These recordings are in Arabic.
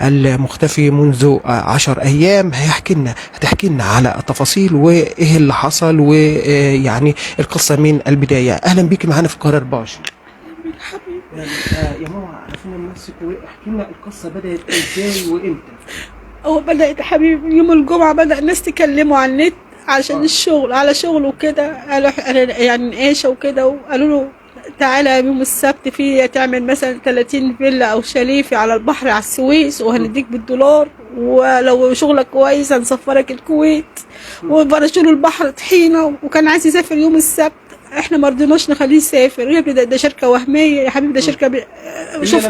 المختفي منذ 10 أيام. هتحكي لنا على التفاصيل وإيه اللي حصل، ويعني القصة من البداية. أهلا بيك معانا في القاهرة 24. حبيبي يا ماما عرفنا من نفسك واحكي لنا القصة بدأت إزاي وإمتى؟ هو بدأت حبيبي يوم الجمعة، بدأ الناس تكلموا على النت عشان الشغل، على شغل وكده. قالوا يعني نقاشة وكده، وقالوا له تعالى يوم السبت في تعمل مثلا 30 فيلا او شاليه على البحر على السويس، وهنديك بالدولار، ولو شغلك كويس هنسفرك الكويت. وبرشوا له البحر طحينه، وكان عايز يسافر يوم السبت. احنا ما رضيناش نخليه يسافر. يا ابني ده شركه وهميه يا حبيبي، ده شركه شوف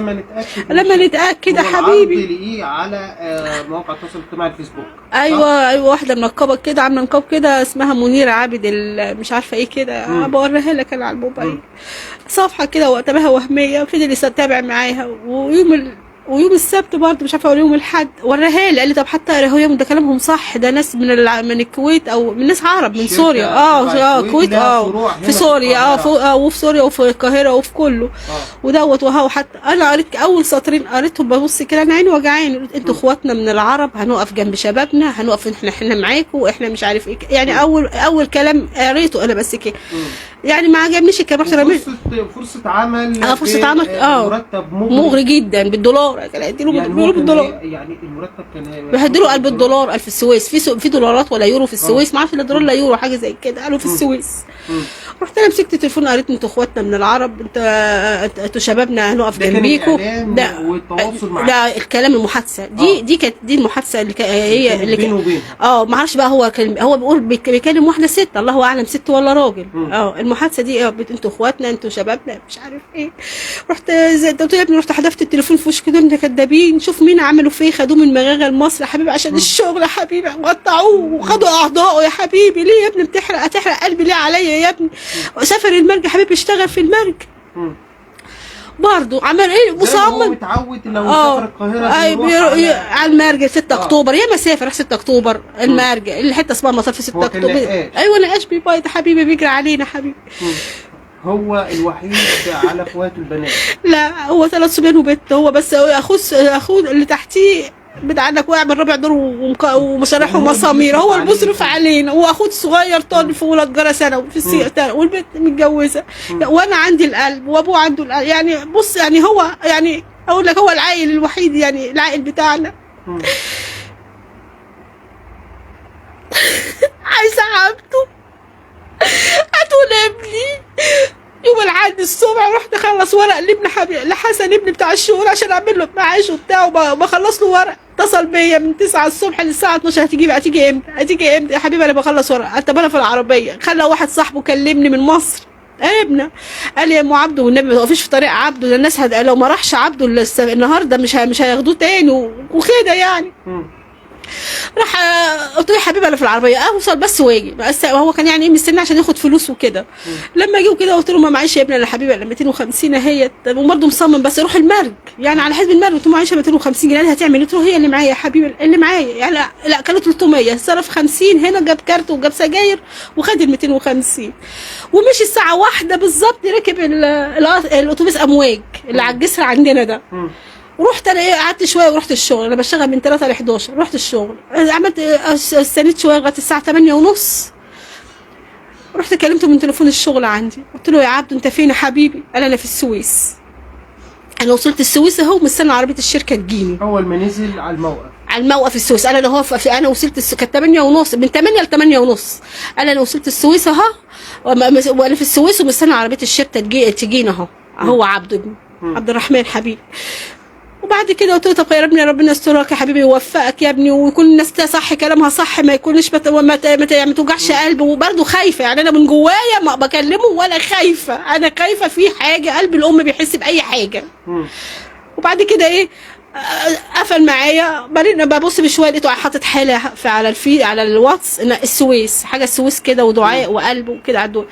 لما نتاكد يا حبيبي. تلاقيه على مواقع التواصل الاجتماعي الفيسبوك. ايوه واحده منقبه كده، عامله نقاب كده اسمها منيره عابد، مش عارفه ايه كده، بوريها لك انا على الموبايل. صفحه كده وقتها وهميه، فضل يتابع معاها. ويوم السبت برضه مش عارفه، ولا يوم الاحد وراها لي، قال لي طب حتى هو يوم ده كلامهم صح، ده ناس من الكويت او من ناس عرب من سوريا. الكويت في سوريا وفي سوريا وفي القاهره وفي كله ودوت. وهو حتى انا قريت اول سطرين قريتهم، ببص كده انا عيني وجعاني. انتوا اخواتنا من العرب، هنقف جنب شبابنا، هنقف احنا معاكم، واحنا مش عارف ايه يعني. اول كلام قريته انا بس كده يعني، ما عجبنيش الكلام. رحت رميت فرصه عمل مرتب مغري جدا بالدولار. كان هيديله بالدولار، يعني المرتب كان بيهدلوا 1000 بالدولار. 1000 في السويس، في دولارات ولا يورو في السويس، ما اعرفش لا دولار لا يورو، حاجه زي كده قالوا في السويس. رحت انا مسكت التليفون قريت انتوا اخواتنا من العرب، انتوا شبابنا هنقف جنبيكم. ده الكلام المحادثه دي كانت دي المحادثه اللي اللي بينه وبين ما اعرفش بقى. هو بيقول بيكلم واحده ست، الله اعلم ست ولا راجل. المحادثه دي انتوا اخواتنا، انتوا شبابنا، مش عارف ايه. رحت زي قلت يا ابني، رحت حدفت التليفون في وش كده، انت كدابين. شوف مين عملوا فيه، خدوه من مغاغه لمصر يا حبيبي عشان الشغل يا حبيبي، وقطعوه وخدوا اعضائه يا حبيبي. ليه يا ابني هتحرق قلبي ليه عليا يا ابني؟ سافر المرج يا حبيبي، اشتغل في المرج. برضه عمل ايه؟ مصمم. هو متعود لو سافر القاهره على المرج 6 اكتوبر. يا ما سافر راح 6 اكتوبر المرج، الحته اسمها مصر في 6 اكتوبر. ايوه نقاش بيبايض حبيبي، بيجري علينا حبيبي. هو الوحيد على اخواته البنات؟ لا هو 3 صبيان وبنت. هو بس اخوه اللي تحتيه عندك واقع من رابع دور ومسارح ومسامير، هو المصرف علينا. واخوه الصغير طالب في اولى تجاره ثانوي في السيئه، والبنت متجوزه. وانا عندي القلب وابوه عنده القلب. يعني بص يعني هو يعني اقول لك هو العائل الوحيد، يعني العائل بتاعنا. عايزه عبده، هاتوا ابني. يوم العاد الصبح رحت اخلص ورق لابن لحسن ابني بتاع الشغل عشان اعمل له معاش وبتاع، وبخلص له ورق. اتصل بيا من 9 الصبح للساعه 12، هتيجي امتى يا حبيبي؟ انا بخلص ورق. طب انا في العربيه. خلى واحد صاحبه كلمني من مصر، ابنه، قال لي يا ام عبده والنبي ما توقفيش في طريق عبده، ده الناس لو ما راحش عبده النهارده مش هياخدوه تاني وكده يعني. راح قلت له يا حبيبي انا في العربيه اوصل بس واجي. هو كان يعني ايه مستني عشان ياخد فلوس وكده. لما جه كده قلت له ما معيش يا ابني يا حبيبي الا 250 اهي. وبرده مصمم بس اروح المرج يعني على حسب المرج. قلت له معيش 250 جنيه هتعمل ايه؟ قلت له هي اللي معايا يا حبيبي، اللي معايا يعني. لا كانوا 300، صرف 50 هنا، جاب كارت وجاب سجاير وخد ال 250 ومشي. الساعه 1 بالظبط ركب الاتوبيس امواج اللي على الجسر عندنا ده. ورحت انا قعدت شويه ورحت الشغل. انا بشتغل من 3 ل 11. رحت الشغل، عملت استنيت شويه لغايه الساعه 8:30. رحت كلمته من تليفون الشغل عندي، قلت له يا عبده انت فين يا حبيبي؟ قال انا في السويس. انا وصلت السويس اهو، مستني عربيه الشركه تجيني. اول ما نزل على الموقف السويس. انا انا وصلت كانت 8:30، من 8 ل 8:30. انا وصلت السويس اهو، وانا في السويس ومستني عربيه الشركه تجينا اهو. هو عبده ابني عبد الرحمن حبيبي. وبعد كده قلت له طب يا ربنا يسترك يا حبيبي ويوفقك يا ابني، ويكون الناس صح كلامها صح، ما يكونش ما توجعش قلبه. وبرده خايفه يعني، انا من جوايا ما بكلمه ولا خايفه، انا خايفه في حاجه. قلب الام بيحس باي حاجه. وبعد كده ايه قفل معايا. بعدين ببص بشويه لقيته حاطط حاله على الواتس ان السويس حاجه السويس كده ودعاء وقلب وكده على الدول.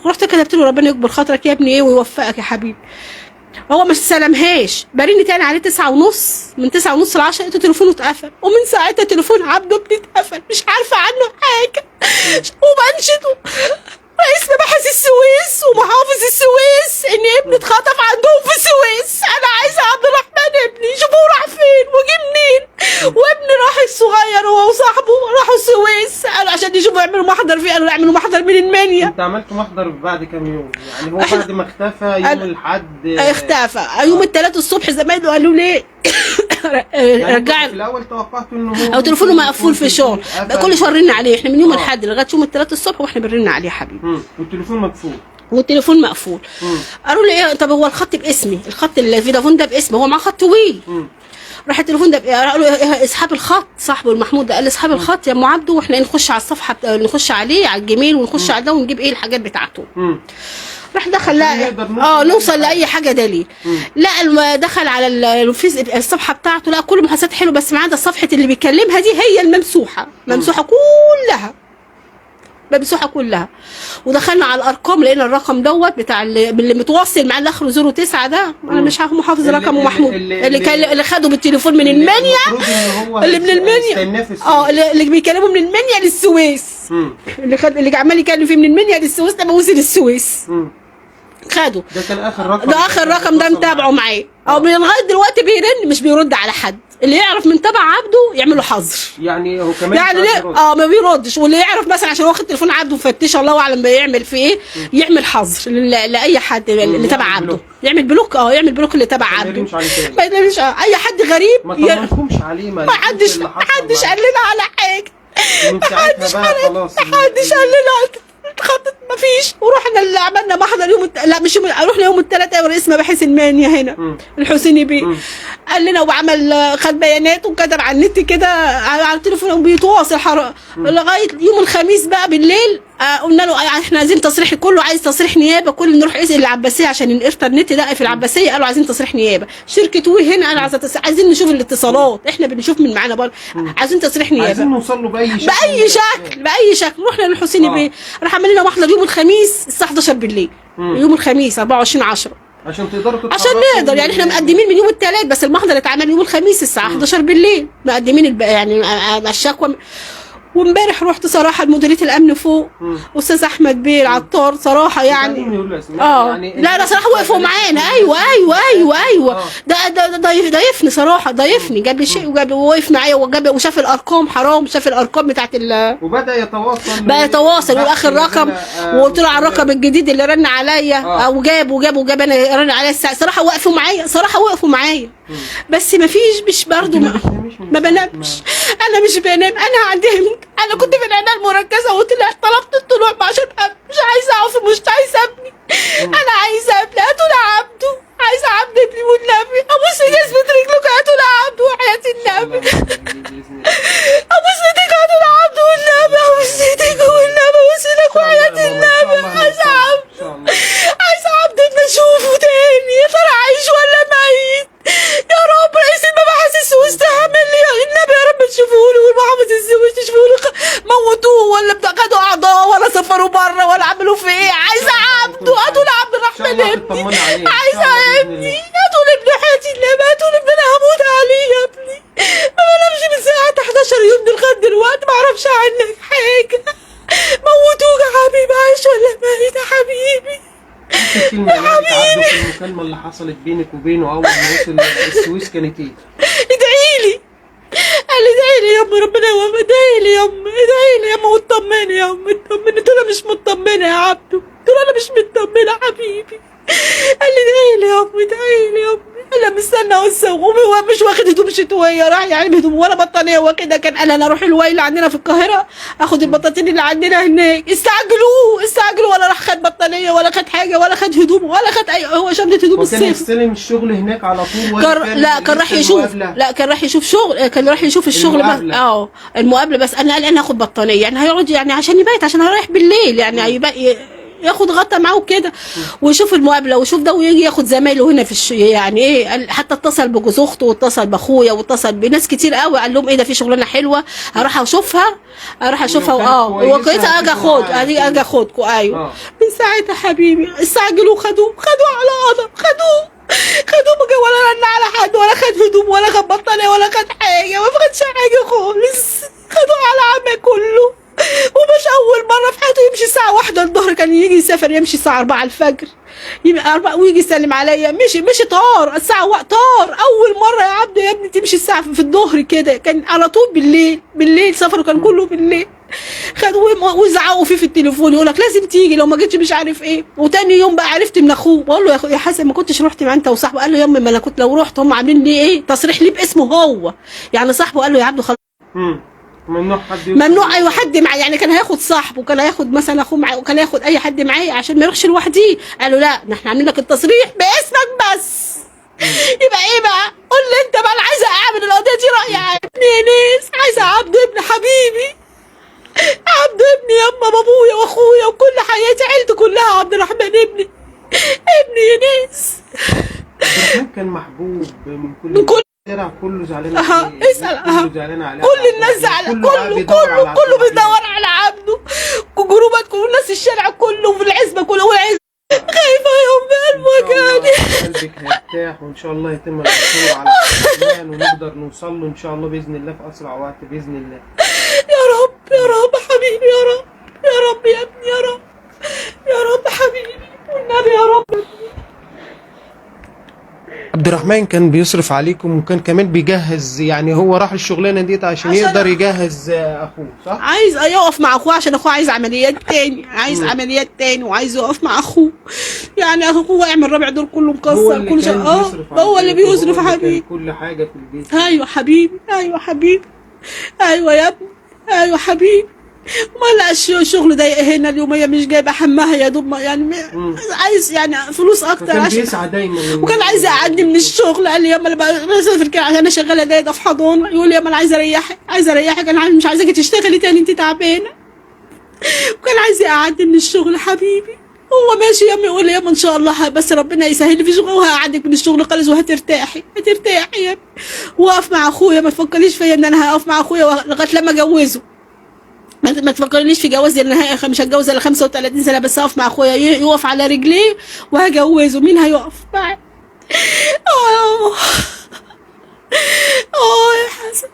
رحت كتبت له ربنا يكبر خاطرك يا ابني ايه ويوفقك يا حبيبي. هو مش سلمهاش. برني تاني عليه 9:30، من 9:30 ل 10 لقيته تليفونه اتقفل. ومن ساعتها تليفون عبده ابني اتقفل، مش عارفه عنه حاجه. وبنشده رئيس مباحث السويس ومحافظ السويس ان ابني اتخطف عندهم في السويس. انا عايزه عبد الرحمن ابني، شوفوه راح فين وجه منين. وابني راح الصغير هو وصاحبه راحوا السويس، قالوا عشان يشوفوا يعملوا محضر فيه، قالوا يعملوا محضر من المنيا. انت عملت محضر بعد كام يوم؟ يعني هو بعد ما اختفى يوم الاحد اختفى يوم الثلاث الصبح، زمايله قالوا ليه يعني رجع. في الاول توقعت انه هو او تليفونه مقفول في الشغل، كل شويه رن عليه، احنا من يوم الاحد لغايه يوم الثلاث الصبح واحنا بنرن عليه يا حبيبي. والتليفون مقفول. والتليفون مقفول. قالوا لي ايه؟ طب هو الخط باسمي، الخط الفودافون ده باسمه، هو معاه خط طويل. راح التليفون ده قالوا له اسحب الخط، صاحبه المحمود ده قال لي اسحب الخط يا ام عبده واحنا نخش على الصفحه نخش عليه على الجيميل ونخش على ده ونجيب ايه الحاجات بتاعته. راح دخل لقى نوصل لاي حاجه دليل. لا دخل على الصفحه بتاعته، لا كل محادثات حلوه بس ما عدا صفحه اللي بيكلمها دي هي الممسوحه، ممسوحه كلها، ممسوحه كلها. ودخلنا على الارقام لقينا الرقم دوت بتاع اللي متوصل معاه اللي اخره 09 ده، انا مش عارف محافظ رقمه محمود، اللي خده بالتليفون من المنيا، اللي من المنيا اللي بيكلموا من المنيا للسويس، اللي عمال يكلم فيه من المنيا للسويس ده وصل السويس. خده ده كان اخر رقم، ده اخر رقم ده متابعه معاه. من لغايه دلوقتي بيرن مش بيرد على حد، اللي يعرف من تبع عبده يعمل له حظر. يعني هو كمان يعني ما بيردش، واللي يعرف مثلا عشان واخد تليفون عبده مفتشه الله اعلم بيعمل في ايه، يعمل حظر لاي حد اللي تبع عبده، يعمل بلوك. يعمل بلوك اللي تبع عبده، ما يرمش اي حد غريب، ما طمنكمش عليه، ما حدش قال لنا على حاجه، محدش قال لنا اتخطت مفيش. ورحنا اللي عملنا محضر لا مش رحنا يوم الثلاثاء رئيس مباحث المانيا هنا الحسيني بيه قال لنا، وعمل خد بيانات وكتب على النت كده على التليفون وبيتواصل لغايه يوم الخميس بقى بالليل. قلنا له احنا عايزين تصريح، كله عايز تصريح نيابه، كل نروح قيس العباسيه عشان الانترنت ده في العباسيه، قالوا عايزين تصريح نيابه. شركه وي هنا قالوا عايزين نشوف الاتصالات، احنا بنشوف من معانا برضه، عايزين تصريح نيابه، عايزين نوصل له باي شكل. رحنا للحسيني بيه، راح عمل لنا محضر يوم الخميس الساعه 11 بالليل، يوم الخميس 24/10 عشان تقدروا عشان نقدر، يعني احنا مقدمين من يوم الثلاث بس المحضر اتعمل يوم الخميس الساعه 11 بالليل، مقدمين يعني الشكوى. وامبارح رحت صراحه لمديريه الامن فوق، استاذ احمد بيه العطار صراحه يعني لا صراحه وقفوا معانا. ايوه ده ضيفني صراحه، ضيفني جاب لي شيء ووقف معايا وشاف الارقام، حرام شاف الارقام بتاعت وبدا يتواصل واخر رقم، وقلت له على الرقم الجديد اللي رن عليا وجاب انا رن عليا الساعه. صراحه وقفوا معايا بس ما فيش، مش برضه ما بنامش، انا مش بنام، انا كنت في العنايه المركزه وطلعت طلبت الطلوع عشان مش عايزه اقف، مش عايزه ابني، انا عايزه ابني، هاتوا لي عبده، عايزه عبد ابني والنبي، ابوس ايدك رجلك، هاتوا لي عبده وحياه النبي، ابوس ايدك هاتوا لي عبده والنبي، ابوس ايدك والنبي، ابوس ايدك وحياه النبي، عايزه عبده اشوفه تاني، يا ترى عايش ولا ميت؟ يا رب رئيس المباحث السويس تعمل لي النبي يا رب تشوفوا لي، والمحافظ السويس تشوفوا لي، موتوه ولا خدوا اعضاء ولا سفروا بره ولا عملوا في ايه. عايزه عبده، هاتوا لي عبد الرحمن ابني، عايزه ابني، هاتوا لي ابن حياتي النبي، هاتوا لي ابني، انا هموت عليه يا ابني، ما بنامش من ساعه 11 يوم لغايه دلوقتي ما اعرفش عنك حاجه. موتوه يا حبيبي، عايش ولا ميت يا حبيبي؟ يا حبيبي في المكالمه اللي حصلت بينك وبينه اول ما وصل السويس كانت ايه؟ ادعي لي، قال لي ادعي لي يا ام، ربنا يوفقك، ادعي لي يا ام، ادعي لي يا ام، واطمني يا ام، اطمني. قلت له مش مطمنه يا عبده، قلت له انا مش مطمنه حبيبي. قال لي ادعي لي يا ام، ادعي لي يا ام. انا مستنى هو مش واخد هدوم شتويه، راح يعني بهدوم ولا بطانيه واخدها. كان قال انا اروح الويله عندنا في القاهره اخد البطاطين اللي عندنا هناك. استعجلوا ولا راح خد بطانيه ولا خد حاجه ولا خد هدوم ولا خد اي، هو شنطه هدوم الصيف. كان يستلم الشغل هناك على طول كان راح يشوف، كان راح يشوف شغل، كان راح يشوف الشغل بس المقابله بس. انا قال انا هاخد بطانيه، يعني هيقعد يعني عشان يبيت، عشان رايح بالليل يعني ياخد غطا معاه كده ويشوف المقابله ويشوف ده، ويجي ياخد زمايله هنا في يعني ايه. حتى اتصل بجوز اخته واتصل باخويا واتصل بناس كتير قوي، قال لهم ايه ده في شغلانه حلوه هروح اشوفها وكويسه اجي اخدكم. ايوه من ساعتها حبيبي استعجلوا، خدوه على قدم، خدوه ولا رن على حد ولا خد هدوم ولا خد بطانيه ولا خد حاجه، ما خدش حاجه خالص، خدوه على عمى كله. ومش اول مره في حياته يمشي الساعه 1 الظهر، كان يجي يسافر يمشي الساعه 4 الفجر، يبقى 4 ويجي يسلم عليا. مشي طار الساعه طار. اول مره يا عبده يا ابني تمشي الساعه في الظهر كده، كان على طول بالليل سفره كان كله بالليل. خدوا وزعقوا فيه في التليفون، يقول لك لازم تيجي، لو ما جيتش مش عارف ايه. وتاني يوم بقى عرفت من اخوه، بقول له يا حسن ما كنتش رحت مع انت وصاحبه؟ قال له يا امي ما انا كنت لو رحت هم عاملين لي ايه تصريح ليه باسمه هو، يعني صاحبه. قال له يا عبده خلاص ممنوع حد ممنوع اي حد معاه، يعني كان هياخد صاحبه، كان هياخد مثلا اخوه معاه، وكان هياخد اي حد معاه عشان ما يروحش لوحده. قالوا لا ده احنا عاملين لك التصريح باسمك بس. يبقى ايه بقى؟ قول لي انت بقى. انا عايزه اعمل القضيه دي راي يا ابني يا ناس، عايزه عبده ابن حبيبي، عبده ابني يما بابويا واخويا وكل حياتي، عيلتي كلها عبد الرحمن ابني يا ناس. عبد الرحمن كان محبوب من كل الشارع، كله زعلان عليه. اسال كله زعلان عليه، كل الناس زعلانه، كله بيدور على عبده، جروبات كل الناس الشارع كله في العزبه كله، والعزبه خايفه يا ام المكان. قلبك هيرتاح وان شاء الله يتم الحصول على الرحمن، ونقدر نوصل له ان شاء الله باذن الله في اسرع وقت باذن الله. يا رب حبيبي، يا رب يا ابني، يا رب حبيبي والنبي يا رب. عبد الرحمن كان بيصرف عليكم، وكان كمان بيجهز، يعني هو راح الشغلانه ديت عشان يقدر يجهز اخوه، صح؟ عايز يقف مع اخوه عشان اخوه عايز عمليات تاني، عمليات تاني، وعايز يقف مع اخوه. يعني اخوه واقع من الرابع دور كله مكسر كل شيء. هو اللي بيصرف حبيبي كل حاجه في البيت. ايوه حبيبي، ايوه يا ابني، ايوه حبيبي. وما لقاش الشغل ضايق هنا اليوميه، مش جايبه همها يا دوب، يعني عايز يعني فلوس اكتر كان بيسعى دايما، وكان عايز يقعدني من الشغل. قال لي ياما انا بسافر كده عشان انا شغاله دايده في حضانه، يقول لي ياما انا عايزه اريحك، انا مش عايزاكي تشتغلي تاني انت تعبانه. وكان عايز يقعدني من الشغل حبيبي. هو ماشي ياما يقول لي ياما ان شاء الله بس ربنا يسهل لي في شغل وهقعدك من الشغل خالص وهترتاحي يا ابني. واقف مع اخويا، ما تفكريش فيا ان انا هقف مع اخويا لغايه لما اجوزه. ما تفكرنيش في جواز النهائي، مش هتجوز الا 35 سنه، بس اقف مع اخويا يقف على رجليه وهجوزه. مين هيقف معاه؟ يا حسن،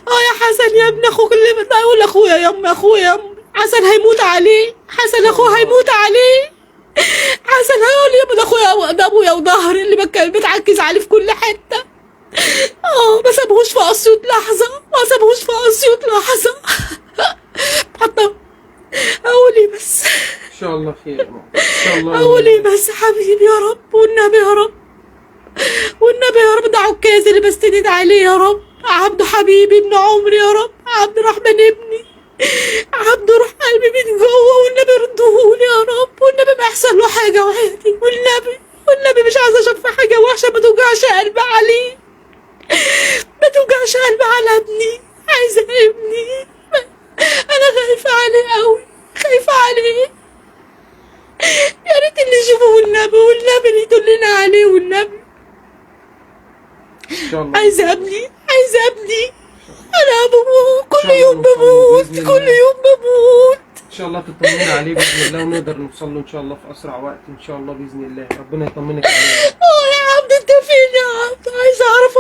يا حسن يا ابن اخوك اللي بتقول لاخويا يا اخويا حسن هيموت عليه، حسن اخوه هيموت عليه. حسن هيقول يا ابن اخويا ده ابويا وظهري اللي بتعكز عليه في كل حته. ما سابهوش في اسيوط لحظه، حتى اقولي بس ان شاء الله خير، ان شاء الله اقولي بس حبيبي يا رب والنبي يا رب. ده عكاز اللي بستند عليه يا رب، عبده حبيبي ابن عمري يا رب، عبد الرحمن ابني، عبده روح قلبي من جوه، والنبي ردهولي يا رب، والنبي ما يحصل له حاجه وحياتي، والنبي مش عايزه اشوف حاجه وحشه ما توجعش قلبي عليه، ما توجعش قلبي على ابني. عايزه ابني، انا خايفه عليه قوي، خايفه عليه. يا ريت اللي يشوفه والنبي اللي يدلنا عليه والنبي. ان شاء الله عايزه ابني. انا بموت كل يوم، بموت. ان شاء الله تطمني عليه باذن الله، ونقدر نوصل له ان شاء الله في اسرع وقت ان شاء الله باذن الله. ربنا يطمنك عليه. يا عبد انت فين يا عبد؟ عايزه اعرف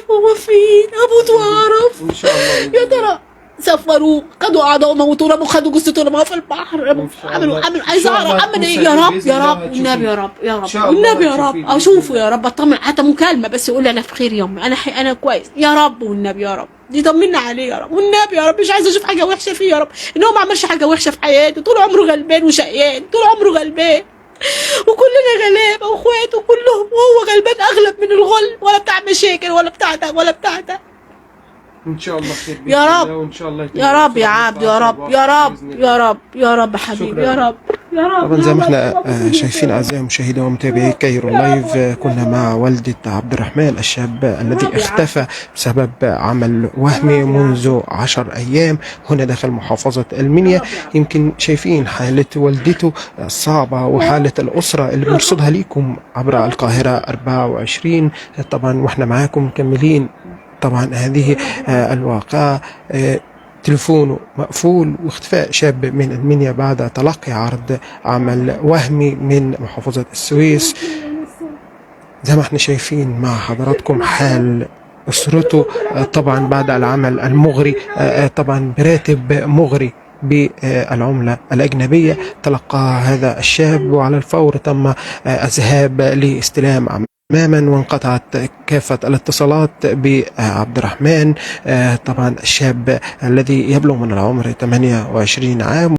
هو فين، اموت واعرف ان شاء الله. يا ترى سفروه، خدوا اعضاء وموتوا، رموا خدوا جثته رموها في البحر، عملوا عايزه اعرف اعمل ايه يا رب والنبي يا رب اشوفه يا رب، اطمن حتى مكالمه بس يقول لي انا بخير يا امي، انا كويس يا رب والنبي يا رب، يطمنا عليه يا رب والنبي يا رب. مش عايزه اشوف حاجه وحشه فيه يا رب، ان هو ما عملش حاجه وحشه في حياته، طول عمره غلبان وشقيان، وكلنا غلابه واخواته كلهم، وهو غلبان اغلب من الغل، ولا بتاع مشاكل ولا بتاع ده. ان شاء الله خير يا رب، وان شاء الله يا رب يا عبد، يا رب حبيبي، يا رب. طبعا زي ما احنا شايفين اعزائي المشاهدين ومتابعي كايرو لايف، كنا مع والدة عبد الرحمن الشاب الذي اختفى بسبب عمل وهمي منذ 10 ايام هنا داخل محافظة المنيا. يمكن شايفين حالة والدته الصعبة وحالة الاسرة اللي بنرصدها ليكم عبر القاهرة 24 طبعا، واحنا معاكم مكملين. طبعا هذه الواقعة تلفونه مقفول واختفاء شاب من المنيا بعد تلقي عرض عمل وهمي من محافظة السويس. زي ما احنا شايفين مع حضراتكم حال أسرته طبعا بعد العمل المغري طبعا براتب مغري بالعملة الأجنبية تلقاها هذا الشاب، وعلى الفور تم الذهاب لاستلام أماما، وانقطعت كافة الاتصالات بعبد الرحمن طبعا الشاب الذي يبلغ من العمر 28 عام.